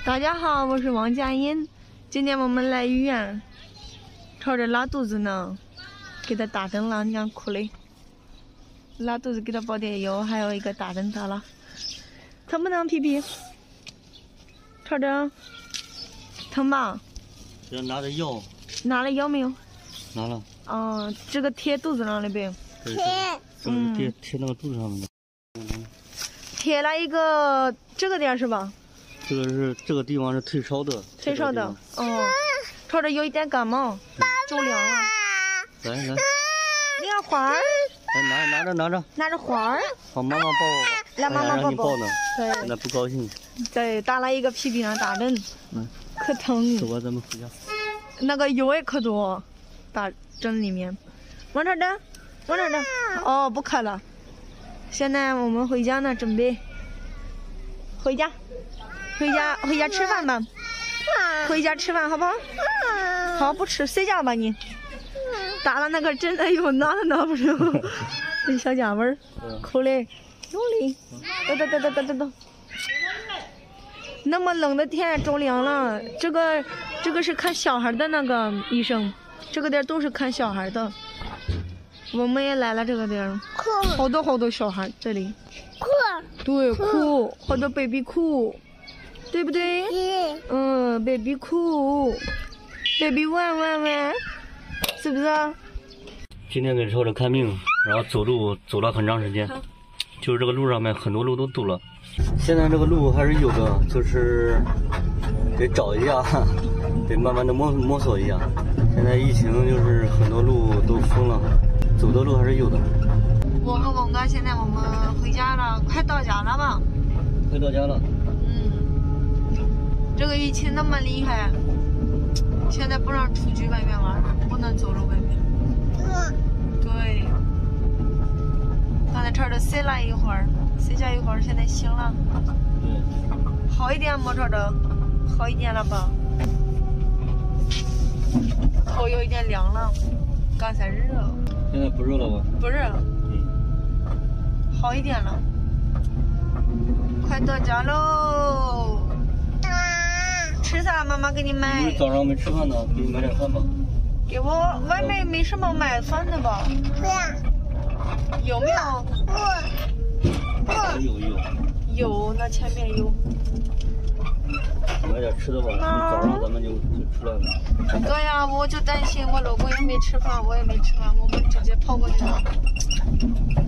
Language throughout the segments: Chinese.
大家好，我是王佳音。今天我们来医院，朝着拉肚子呢，给他打针了。你看哭嘞，拉肚子给他包点药，还有一个打针他了。疼不疼，皮皮？朝着疼吧？这拿着药。拿了药没有？拿了。哦，这个贴肚子上了呗。贴。贴那个肚子上面的。贴了一个这个点是吧？这个地方是退烧的。退烧的。哦。朝着有一点感冒，着凉了。来，你看花儿。来，拿着花儿。好，妈妈抱抱。来，妈妈抱。对。那不高兴。对，打了一个皮皮上打针。可疼。走吧，咱们回家。那个药也可多，打针里面。往这儿哦，不渴了。现在我们回家呢，准备回家吃饭吧。回家吃饭好不好？好，不吃睡觉吧你。打了那个针，哎呦，拿都拿不了。这小家伙儿，哭嘞，用力，等。那么冷的天着凉了，这个是看小孩的那个医生，这个点都是看小孩的。我们也来了这个点，好多小孩这里。对，哭，好多 baby 哭，对不对？baby 哭 ，baby 玩，是不是？今天给超子看病，然后走路走了很长时间，就是这个路上面很多路都堵了。现在这个路还是有的，就是得找一下，得慢慢的摸索一下。现在疫情就是很多路都封了，走的路还是有的。我和王哥现在我们回家了，快到家了吧？快到家了。这个疫情那么厉害，现在不让出去外面玩，不能走入外面。对。刚才这睡了一会儿，睡觉一会儿，现在醒了。对。好一点吗？这好一点了吧？头有一点凉了，刚才热。现在不热了吧？不热。好一点了。快到家喽！吃啥？妈妈给你买。你早上没吃饭呢，给你买点饭吧。给我外面没什么买饭的吧？有没有？有，那前面有。买点吃的吧，早上咱们就出来了。对呀，我就担心我老公也没吃饭，我也没吃饭，我们直接跑过去了，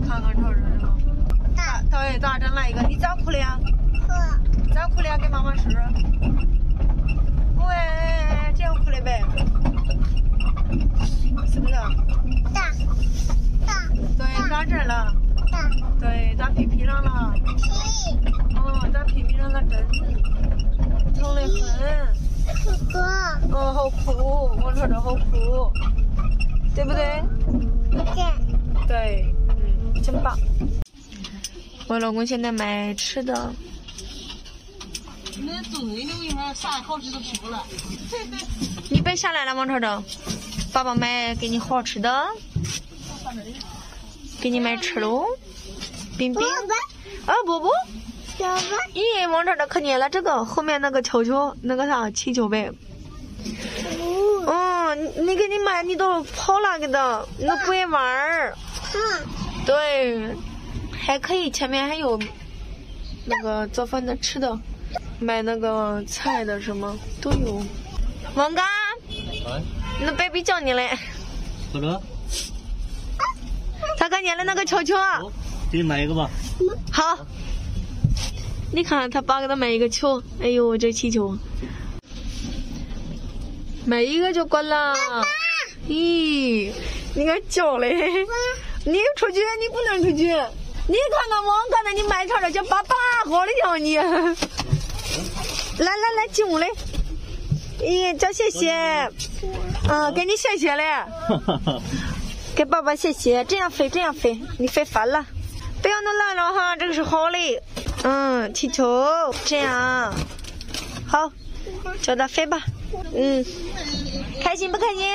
看看超人是吧？对，打针来一个，你咋哭了呀？咋哭了呀？给妈妈说说。喂，这样哭了呗？是不是？对，打针了。对，打屁屁上了。打屁屁上了针，疼得很。好苦，我瞅着好苦，对不对？对，真棒。我老公现在买吃的。你别下来了，王瞅瞅，爸爸买给你好吃的，给你买吃喽，冰。不。咦，王瞅瞅可捏了这个后面那个球球，那个啥气球呗。你给你买，你都跑了给的，你都不爱玩儿。对，还可以，前面还有那个做饭的吃的，买那个菜的什么都有。王哥，那 baby 叫你嘞。喝着。他刚捏了那个球球。给你买一个吧。好。你看他爸给他买一个球，哎呦这气球，买一个就关了。咦，你看叫嘞，你出去你不能出去，你看看我刚才你买条的叫爸爸好的叫你。来进屋来。咦，叫谢谢。给你谢谢嘞。给爸爸谢谢，这样飞，你飞烦了，不要弄烂了哈，这个是好嘞。气球这样，好，叫它飞吧。开心不开心？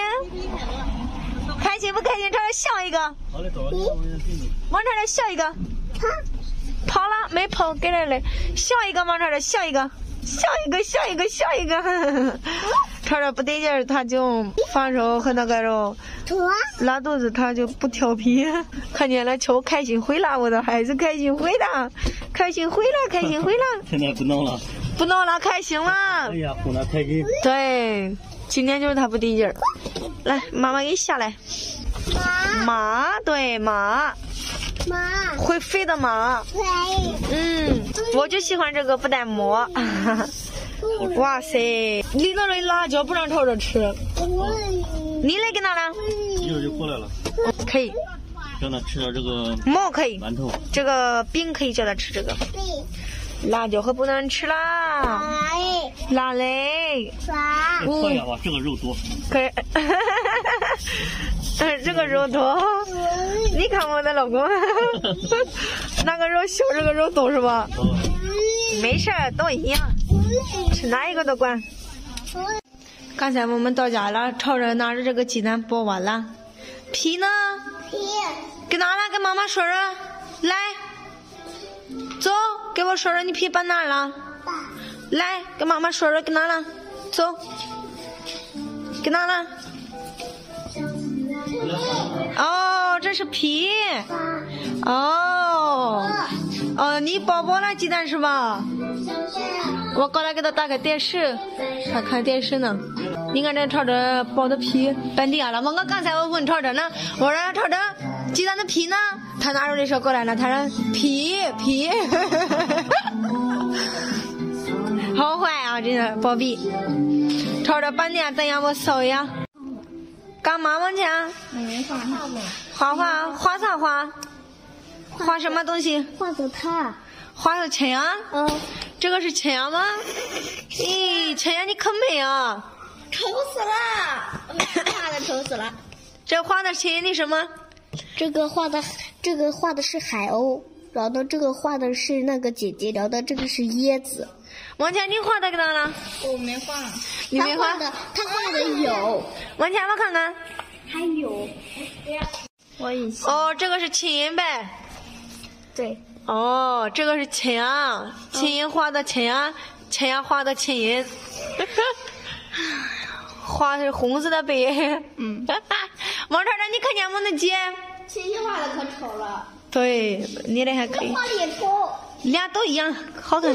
开心不开心？这儿笑一个。好嘞，走了。往这儿笑一个。跑了没跑？给这儿来，笑一个，往这儿笑一个。笑一个。吵吵不得劲儿，他就放手和那个肉拉肚子，他就不调皮。看见了球开心回了，我的孩子开心回了。现在不闹了，不闹了，开心了。哎呀，哄他开心。对，今天就是他不得劲儿。来，妈妈给你下来。马，对马，会飞的马。我就喜欢这个不带膜。哇塞，里头的辣椒不让吵着吃。你来给哪了？一会儿就过来了。可以。让他吃点这个馍可以。馒头。这个饼可以叫他吃这个。辣椒可不能吃啦。辣嘞。可以啊，这个肉多。可以。这个肉多。你看我的老公。那个肉小，这个肉多是吧？没事儿，都一样。吃哪一个都管。刚才我们到家了，吵着拿着这个鸡蛋剥完了，皮呢？给哪了？跟妈妈说说。来，走，给我说说你皮搬哪了？来，跟妈妈说说，给哪了？走，给哪了？哦，这是皮。哦，你剥了鸡蛋是吧？我过来给他打开电视，他看电视呢。你看这吵着剥的皮搬地下了。刚才我问吵着呢，我说吵着鸡蛋的皮呢？他拿着的手过来了，他说皮。好坏啊，真的包庇。吵着搬地下，等一下我扫一下。干嘛往前？画啥画？画什么东西？画的他。画的青呀？这个是青呀吗？咦，青呀你可美啊！丑死了，画的丑死了。这画的青的什么？这个画的是海鸥，然后这个画的是那个姐姐，然后这个是椰子。往前你画的给哪了？我没画。你没画？他画的有。往前我看看。还有。我也是。这个是青音呗。对。这个是青呀，青音画的青呀，青呀画的青音。画是红色的呗。王超超，你看见我的姐？青音画的可丑了。对，你的还可以。画的也丑。俩都一样，好看。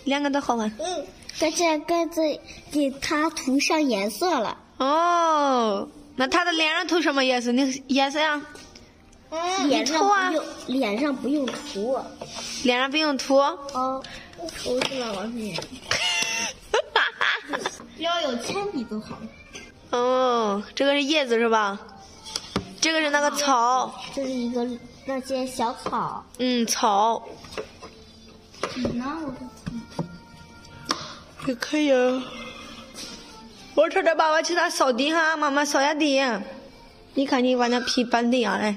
两个都好看。但这盖子给它涂上颜色了。那他的脸上涂什么颜色？你颜色呀？脸上不用涂。脸上不用涂。涂是吧，王心妍？只要有铅笔就好。这个是叶子是吧？这个是那个草。这是一个那些小草。草。也可以啊。我瞅着爸爸去那扫地哈，妈妈扫下地。你看你把那皮搬地上来。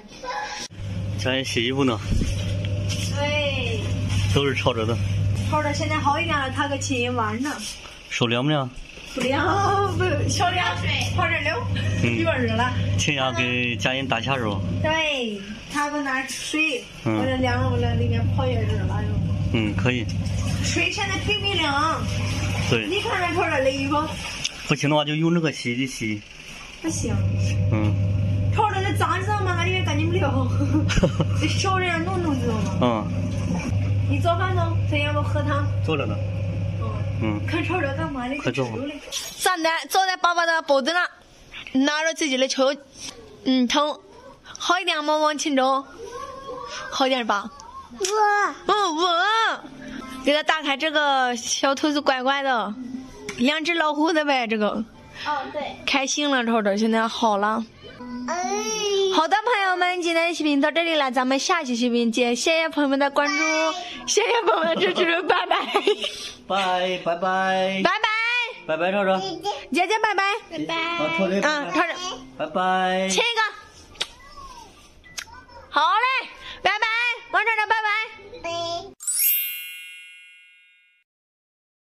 咱洗衣服呢。对。都是吵着的。吵着现在好一点了，他搁亲人玩呢。手凉不凉？不凉，不小凉水，泡点凉，有点热了。亲呀，给家人打下手。对，他搁那水，我这凉了，我在里面泡也热了又。可以。水现在特别凉。对。你看这泡点的衣服。不行的话就用这个洗衣机洗。不行。泡着那脏知道吗？俺里面干净不了。这手这样弄知道吗？你做饭呢？咱要不喝汤？做了呢。看吵着干嘛呢？快坐。坐在爸爸的脖子上，拿着自己的球，疼，好一点吗？王庆洲，好点吧？我给他打开这个小兔子乖乖的，2只老虎的呗，这个。对。开心了，吵着现在好了。好的，朋友们，今天的视频到这里了，咱们下期视频见。谢谢朋友们的关注，谢谢朋友们的支持，拜拜。拜拜。拜拜，吵吵。姐姐拜拜。拜拜。吵吵。吵吵。拜拜。亲一个。好嘞，拜拜，王吵吵，拜拜。